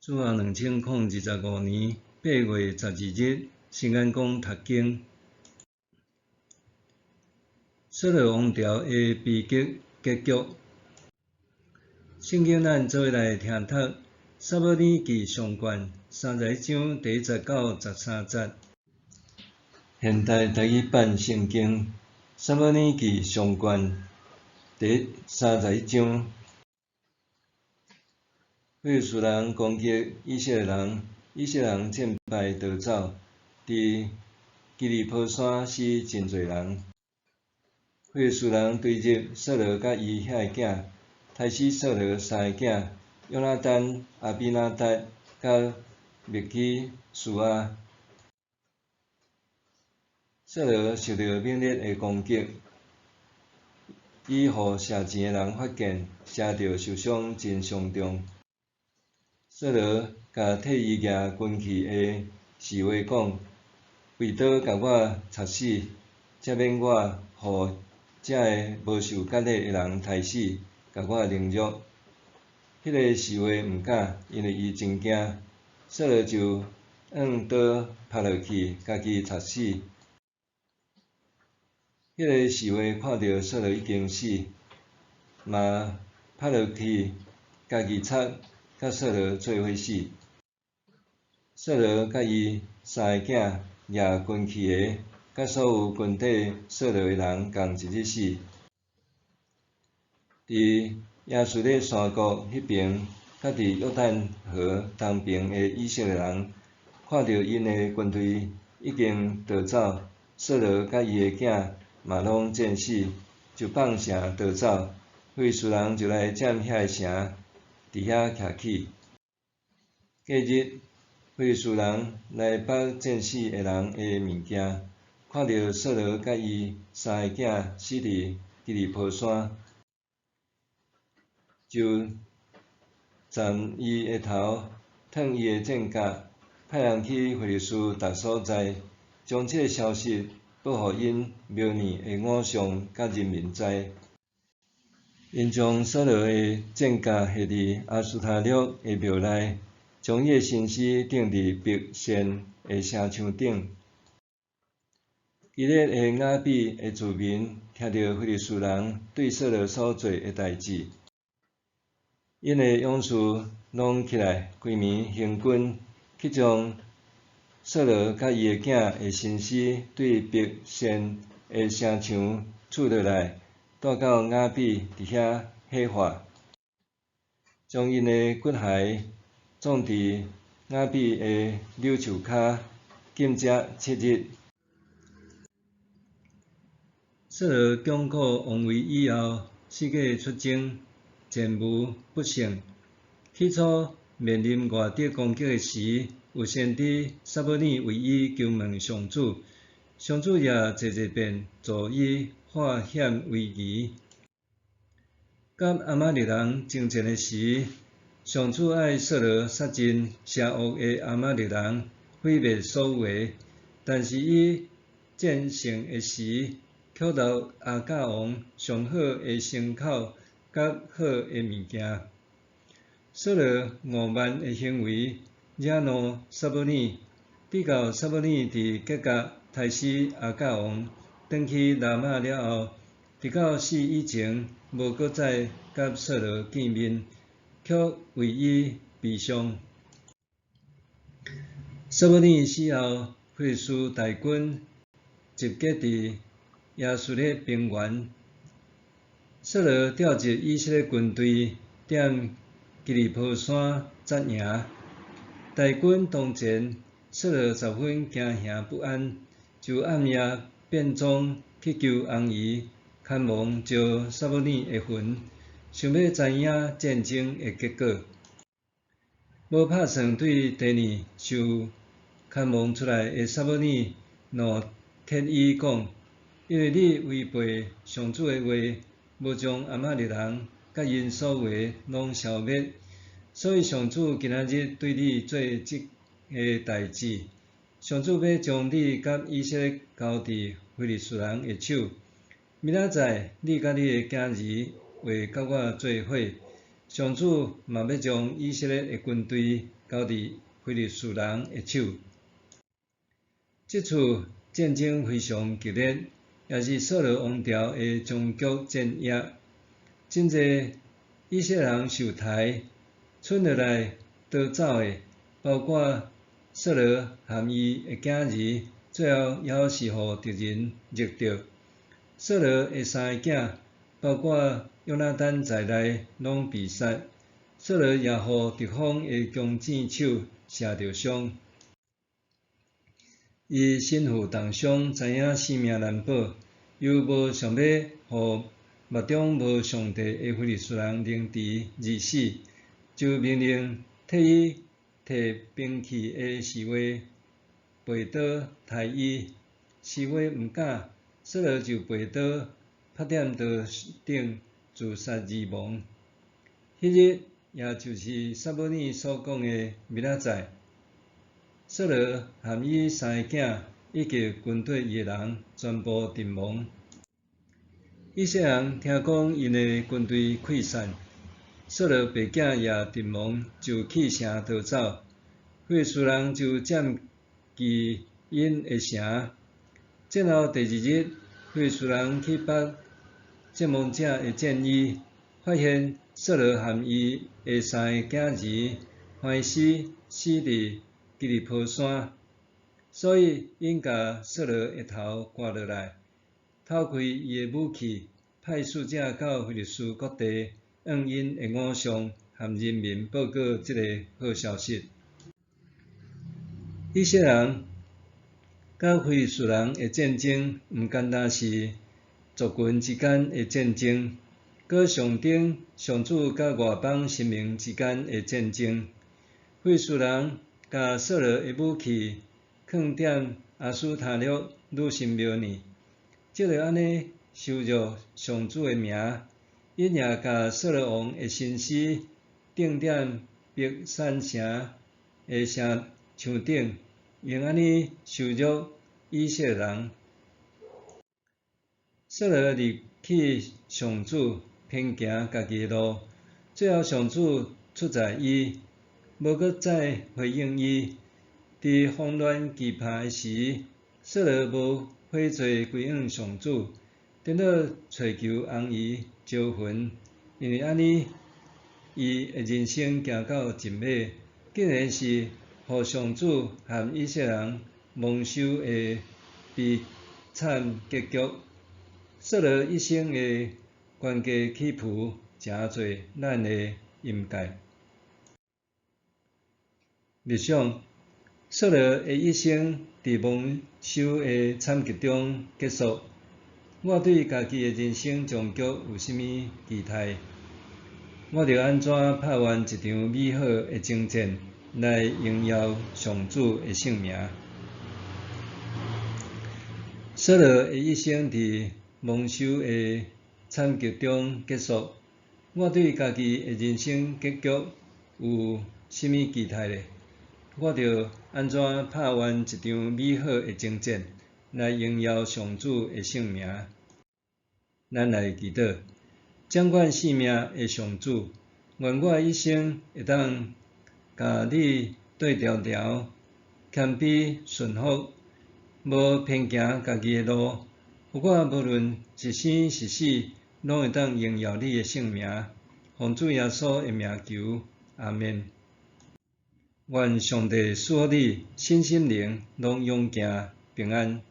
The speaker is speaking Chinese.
主后2025年8月12日，新安宫读经。索罗王朝的悲剧结局。圣经咱做伙来听读《撒母耳记上卷》31章第19到13节。现代台语版圣经《撒母耳记上卷》第31章。非利士人攻击以色列人，以色列人战败逃走，伫基利波山死真侪人。非利士人追入扫罗甲伊遐个囝，杀死扫罗3个囝约拿单、阿比拿达甲麦基舒亚。扫罗受到猛烈的攻击，伊互射钱的人发现，射着受伤真伤重。扫罗甲替伊举军旗的侍卫讲：为倒甲我插死，才免我互这个无受割礼的人杀死，甲我凌辱。迄个侍卫毋敢，因为伊真惊。扫罗就倒趴落去，家己插死。迄个侍卫看到扫罗已经死，嘛趴落去，家己插。甲扫罗做伙死。扫罗甲伊3个囝举军旗的，甲所有跟缀扫罗的人共一日死。伫亚述勒山谷迄边，甲伫约旦河东边的以色列人，看到因的军队已经逃走，扫罗甲伊的囝嘛拢战死，就放城逃走。非利士人就来占遐个城。伫遐徛起。隔日，非利士人来拔战死的人的物件，看到扫罗甲伊3个囝死伫基利波山，就斩伊的头，脱伊的战甲，派人去非利士逐所在，将这个消息报予因庙内的偶像甲人民知。因将扫罗的战甲下伫阿斯塔略的庙内，将伊的身尸钉伫白线的城墙顶。基列的雅比的居民听到非利士人对扫罗所做的代志，因的勇士拢起来，规暝行军去将扫罗甲伊的囝的身尸对白线的城墙取落来。带到雅比，伫遐火化，将因的骨骸葬伫雅比的柳树骹，禁食7日。扫罗强固王位以后，四界出征，战无不胜。起初面临外敌攻击时，有先知撒母耳为伊求问上主，上主也侪侪遍助伊化险为夷。甲亚玛力人争战的时，上主爱扫罗杀尽邪恶的亚玛力人，毁灭所有的。但是伊战胜的时，捡到亚甲王上好的牲口甲好的物件。扫罗傲慢的行为惹怒撒母耳，逼到撒母耳伫吉甲杀死亚甲王，转去拉玛了后，直到死以前，无搁再甲扫罗见面，却为伊悲伤。撒母耳死后，非利士大军集结伫亚述勒平原，扫罗调集以色列军队踮基利波山扎营。大军当前，扫罗十分惊吓不安，就暗夜变装去求红姨，牵亡招撒母耳的魂，想要知影战争的结果。无拍算对第二受牵亡出来的撒母耳怒铁伊讲：因为你违背上主的话，无将亚玛力人甲因所有的拢消灭，所以上主今仔日对你做即个代志。上主要将你甲以色列交伫非利士人的手。明仔载，你甲你的囝儿会甲我做伙，上主嘛要将以色列的军队交伫非利士人的手。这次战争非常激烈，也是扫罗王朝的终局战役。真侪以色列人受杀，剩落来逃走的，包括扫罗含伊的囝儿，最后也是互敌人掠着。扫罗的三个囝，包括约拿单在内，拢被杀。扫罗也互敌方的弓箭手射着伤。伊身负重伤，知影性命难保，又无想要互目中无上帝的非利士人凌迟而死，就命令替伊摕兵器的侍卫背刀刣伊。侍卫毋敢，扫罗就背刀拍点刀顶，自杀而亡。迄日也就是撒母耳所讲的明仔载。扫罗含伊三个囝以及军队的人全部阵亡。以色列人听讲因的军队溃散，扫罗爸囝也阵亡，就弃城逃走。非利士人就占据因的城。战后第二日，非利士人去拔阵亡者的战衣，发现扫罗含伊的三个囝儿欢喜死伫基利波山，所以因甲扫罗的头割落来，偷开伊的武器，派使者到非利士各地，向因的偶像和人民报告这个好消息。以色列人甲非利士人的战争，毋单单是族群之间的战争，阁象征上主甲外邦神明之间的战争。非利士人甲扫罗的武器放踮亚斯塔略女神庙呢，即着安尼羞辱上主的名。因也甲扫罗王的身尸钉踮白山城的城墙顶，用安尼羞辱以色列人。扫罗离弃上主，偏行家己的路，最后上主出在伊，无阁再回应伊。伫慌乱期盼的时，扫罗无悔罪归向上主，颠倒找求红衣招魂，因为安尼，伊的人生行到尽尾，竟然是互上主和以色列人蒙羞的悲惨结局。扫罗一生的冤家起伏，诚侪咱的阴界。默想，扫罗的一生伫蒙羞的惨剧中结束。我对家己的人生终局有甚物期待？我着安怎拍完一场美好的征战，来荣耀上主的圣名？扫罗的一生伫蒙羞的惨剧中结束。我对家己的人生结局有甚物期待呢？我着安怎拍完一场美好的征战，来荣耀上主的圣名？咱来祈祷，掌管性命的上主，愿我一生会当甲你对调调，谦卑顺服，无偏行家己的路，互我无论是生是死，拢会当荣耀你的圣名。奉主耶稣的名求，阿们。愿上帝赐予你身心灵拢勇健平安。